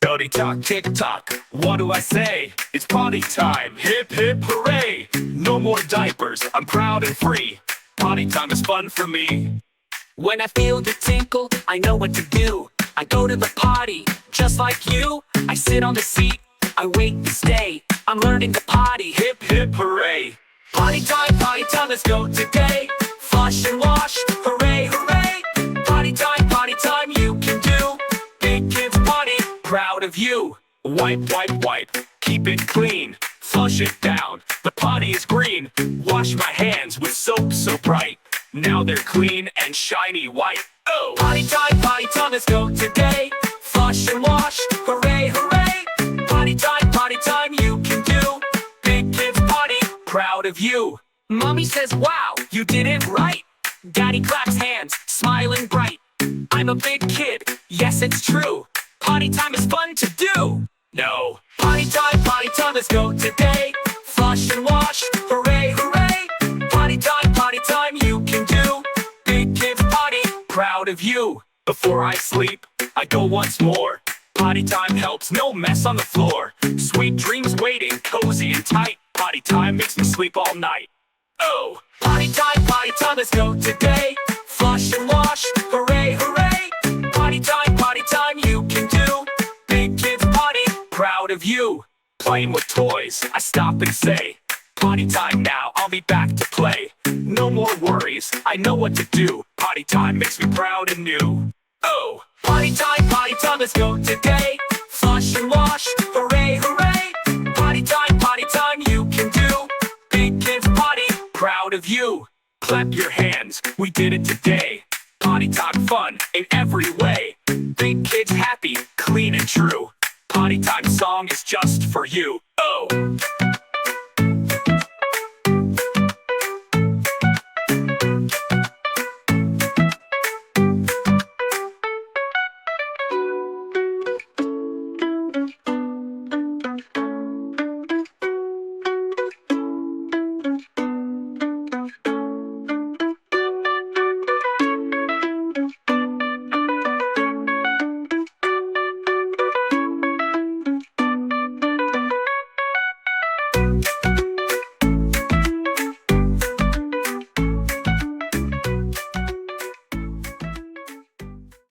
Dirty talk, tick tock, what do I say? It's potty time, hip hip hooray! No more diapers, I'm proud and free. Potty time is fun for me. When I feel the tinkle, I know what to do. I go to the potty, just like you. I sit on the seat, I wait to stay. I'm learning to potty, Hip hip hooray! potty time, let's go today. Flush and wash, hooray, hooray. Potty time, you can do. Big kids potty, Proud of you. Wipe, wipe, wipe, keep it clean. Flush it down, the potty is green. Wash my hands with soap so bright. Now they're clean and shiny white. Oh! potty time, let's go today. Flush and wash, hooray, hooray. Potty time, you can do. Big kids potty, Proud of you. mommy says, wow, you did it right. Daddy claps hands, smiling bright. I'm a big kid, yes it's true. Potty time is fun to do. No. Potty time, let's go today. Flush and wash, hooray, hooray. Potty time, you can do. Big kids potty, Proud of you. Before I sleep, I go once more. Potty time helps, no mess on the floor. Sweet dreams waiting, cozy and tight. Potty time makes me sleep all night. Oh! potty time, let's go today. Flush and wash, hooray, hooray. Potty time, you can do. Big kids potty, Proud of you. Playing with toys, I stop and say, potty time now, I'll be back to play. No more worries, I know what to do. Potty time makes me proud and new. Oh! potty time, let's go today. Flush and wash, hooray, hooray. Potty time, you can do. Big kids potty, Proud of you. Clap your hands, we did it today. Potty time fun in every way. Big kids happy, clean and true. Potty time song is just for you. Oh!